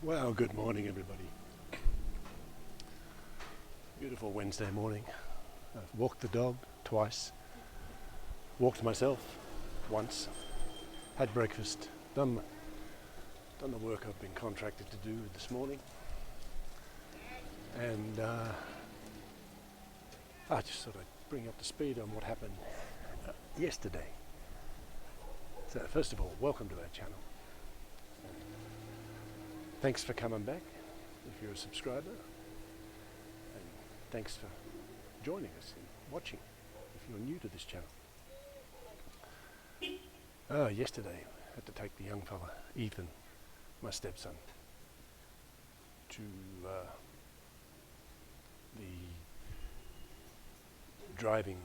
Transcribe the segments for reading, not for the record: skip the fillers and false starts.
Well, good morning, everybody. Beautiful Wednesday morning. I've walked the dog twice, walked myself once, had breakfast, done the work I've been contracted to do this morning, and I just thought I'd bring up to speed on what happened yesterday. So first of all, welcome to our channel. Thanks for coming back if you're a subscriber, and thanks for joining us and watching if you're new to this channel. Yesterday I had to take the young fella, Ethan, my stepson, to the driving,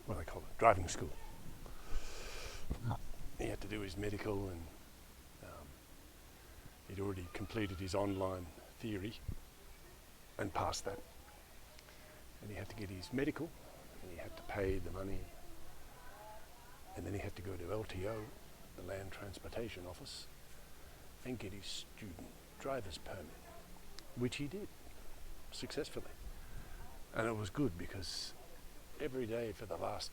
what do they call it, driving school. He had to do his medical, and he'd already completed his online theory and passed that. And he had to get his medical, and he had to pay the money, and then he had to go to LTO, the Land Transportation Office, and get his student driver's permit, which he did successfully. And it was good because every day for the last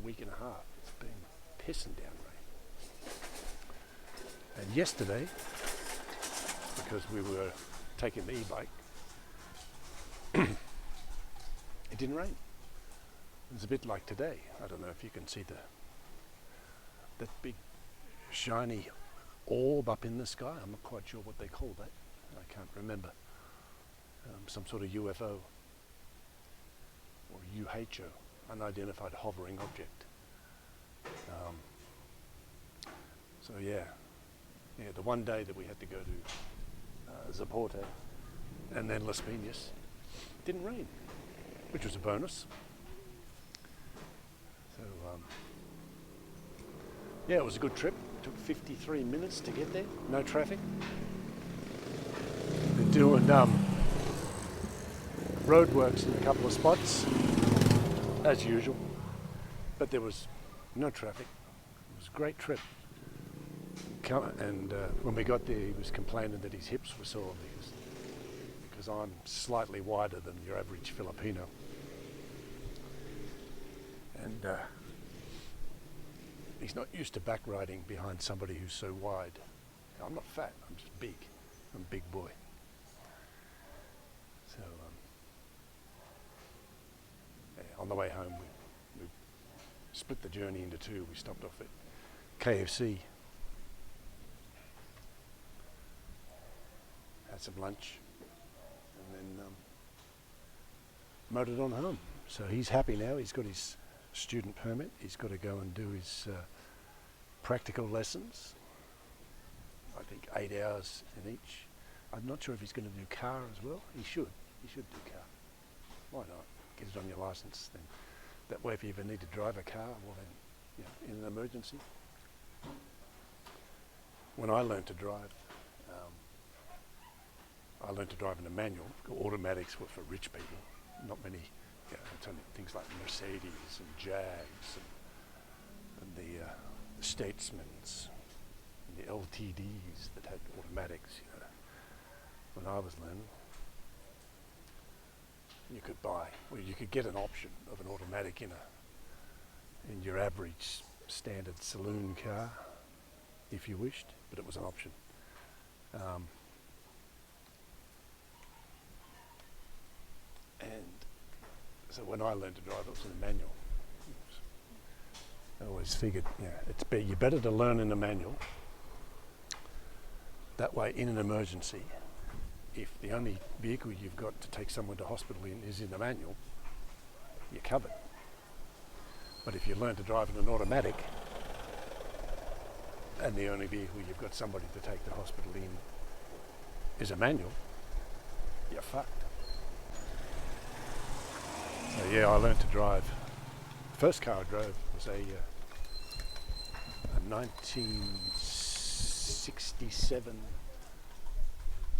week and a half it's been pissing down rain. And yesterday, because we were taking the e-bike, it didn't rain. It was a bit like today. I don't know if you can see that big shiny orb up in the sky. I'm not quite sure what they call that. I can't remember. Some sort of UFO or UHO, unidentified hovering object. So yeah, the one day that we had to go to Zapote and then Las Piñas, didn't rain, which was a bonus. So yeah, it was a good trip. It took 53 minutes to get there, no traffic. They're doing roadworks in a couple of spots, as usual, but there was no traffic. It was a great trip. And when we got there, he was complaining that his hips were sore because I'm slightly wider than your average Filipino. And he's not used to back riding behind somebody who's so wide. I'm not fat, I'm just big. I'm a big boy. So on the way home, we split the journey into two. We stopped off at KFC, had some lunch, and then motored on home. So he's happy now. He's got his student permit. He's got to go and do his practical lessons. I think 8 hours in each. I'm not sure if he's going to do car as well. He should do car. Why not? Get it on your license. Then that way, if you ever need to drive a car, well then, in an emergency. When I learned to drive, I learned to drive in a manual. Automatics were for rich people. Not many. It's only things like Mercedes and Jags and the Statesmans and the LTDs that had automatics. When I was learning, you could get an option of an automatic in your average standard saloon car, if you wished, but it was an option. And so when I learned to drive, it was in a manual. I always figured, you're better to learn in a manual. That way, in an emergency, if the only vehicle you've got to take someone to hospital in is in the manual, you're covered. But if you learn to drive in an automatic, and the only vehicle you've got somebody to take the hospital in is a manual, you're fucked. So yeah, I learned to drive. The first car I drove was a 1967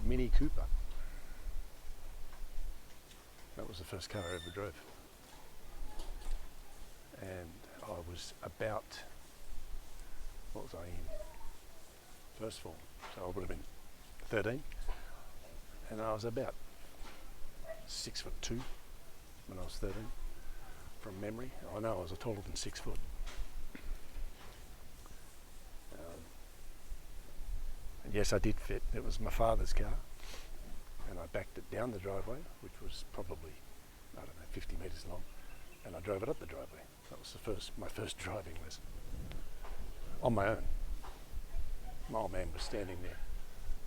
Mini Cooper. That was the first car I ever drove. And I was about, what was I in? first form. So I would have been 13, and I was about 6'2" when I was 13, from memory. I know I was taller than 6 foot. And yes, I did fit. It was my father's car, and I backed it down the driveway, which was probably, I don't know, 50 metres long, and I drove it up the driveway. That was my first driving lesson, on my own. My old man was standing there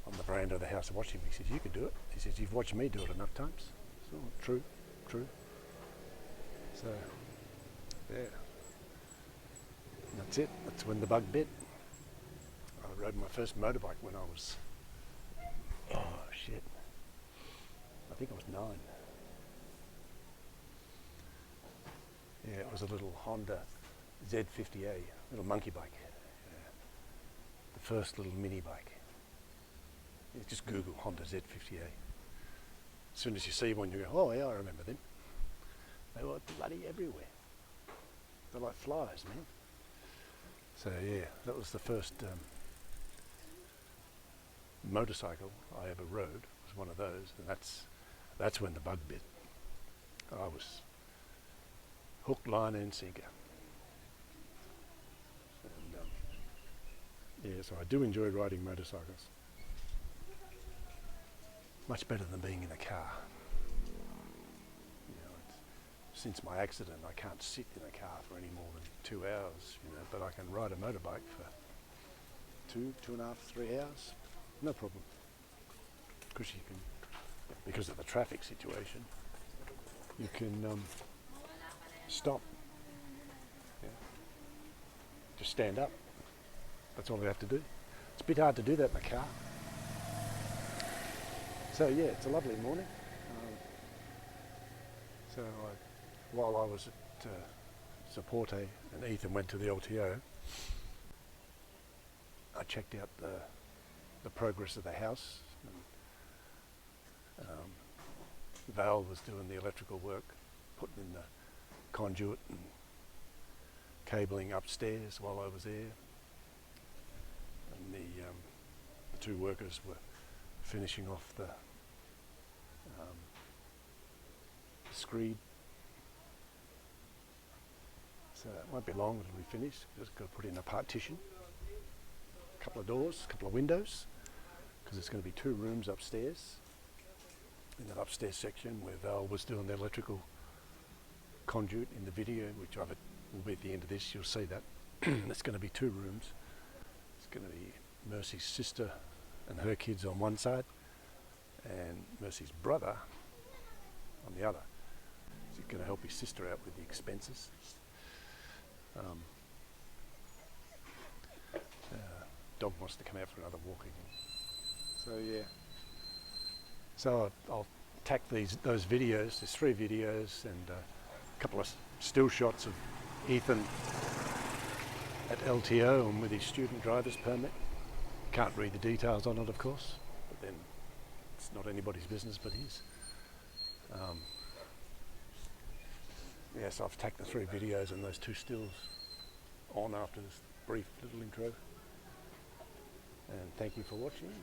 on the veranda of the house watching me. He says, "You can do it." He says, "You've watched me do it enough times." So, true. So, yeah. And that's it. That's when the bug bit. I rode my first motorbike when I was, I think I was 9. Yeah, it was a little Honda Z50A, little monkey bike. The first little mini bike. You just Google Honda Z50A. As soon as you see one, you go, "Oh yeah, I remember them." They were bloody everywhere. They're like flies, man. So yeah, that was the first motorcycle I ever rode. Was one of those, and that's when the bug bit. I was hook, line, and sinker. And yeah, so I do enjoy riding motorcycles. Much better than being in a car. Since my accident, I can't sit in a car for any more than 2 hours, but I can ride a motorbike for 2.5, 3 hours, no problem. Because of the traffic situation, you can stop. Yeah. Just stand up. That's all you have to do. It's a bit hard to do that in a car. So yeah, it's a lovely morning. While I was at Zapote and Ethan went to the LTO, I checked out the progress of the house. And, Val was doing the electrical work, putting in the conduit and cabling upstairs while I was there. And the 2 workers were finishing off the screed. So it won't be long until we finish. Just got to put in a partition, a couple of doors, a couple of windows, because there's going to be 2 rooms upstairs. In that upstairs section where Val was doing the electrical conduit in the video, which will be at the end of this, you'll see that. There's going to be 2 rooms. It's going to be Mercy's sister and her kids on one side, and Mercy's brother on the other. He's going to help his sister out with the expenses. Dog wants to come out for another walk again. So yeah. So I'll tack those videos. There's 3 videos and a couple of still shots of Ethan at LTO and with his student driver's permit. Can't read the details on it, of course, but then it's not anybody's business but his. Yes, I've tacked the 3 videos and those 2 stills on after this brief little intro. And thank you for watching.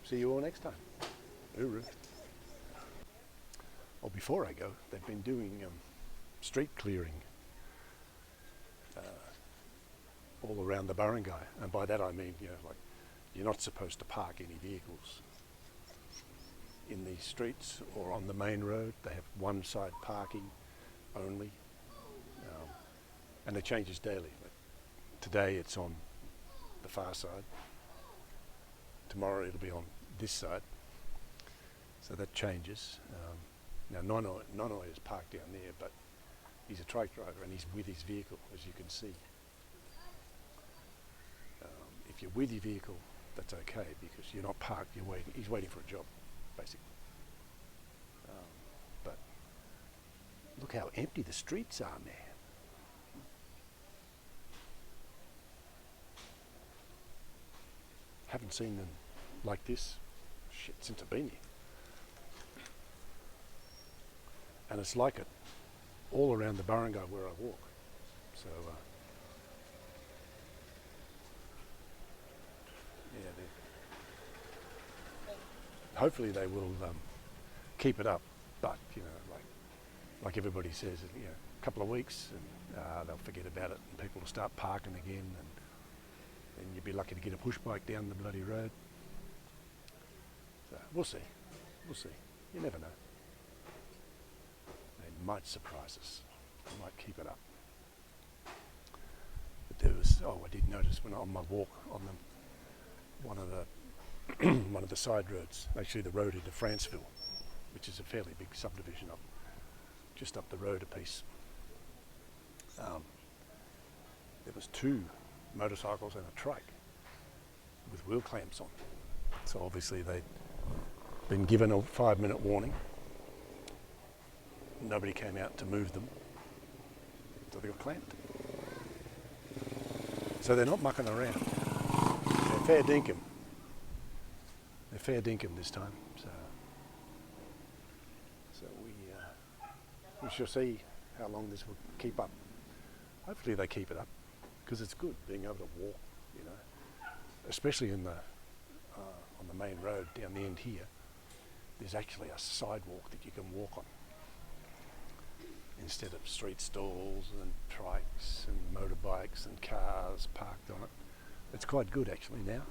See you all next time. Hooroo. Well, before I go, they've been doing street clearing all around the barangay, and by that I mean, like you're not supposed to park any vehicles in these streets or on the main road. They have one side parking only, and it changes daily. Like today it's on the far side. Tomorrow it'll be on this side. So that changes. Now Nonoy is parked down there, but he's a truck driver and he's with his vehicle, as you can see. If you're with your vehicle, that's okay because you're not parked. You're waiting. He's waiting for a job, basically. But look how empty the streets are, man. Haven't seen them like this since I've been here. And it's like it all around the barangay where I walk. So hopefully they will keep it up. But like everybody says, a couple of weeks and they'll forget about it, and people will start parking again, and you'd be lucky to get a push bike down the bloody road. So we'll see. You never know. They might surprise us. They might keep it up. But there was, I did notice when on my walk on one of the side roads, actually the road into Franceville, which is a fairly big subdivision just up the road a piece. There was 2 motorcycles and a trike with wheel clamps on. So obviously they'd been given a 5-minute warning. Nobody came out to move them, so they got clamped. So they're not mucking around. They're fair dinkum. They're fair dinkum this time. So we shall see how long this will keep up. Hopefully they keep it up, because it's good being able to walk, especially in on the main road down the end here. There's actually a sidewalk that you can walk on, instead of street stalls and trikes and motorbikes and cars parked on it. It's quite good actually now.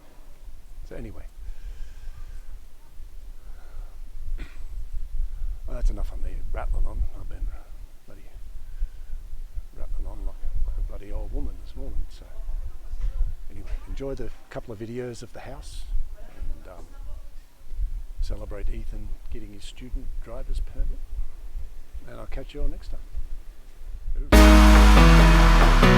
So anyway, well, that's enough of me rattling on. I've been bloody rattling on like a bloody old woman this morning. So anyway, enjoy the couple of videos of the house, and celebrate Ethan getting his student driver's permit. And I'll catch you all next time. Ooh.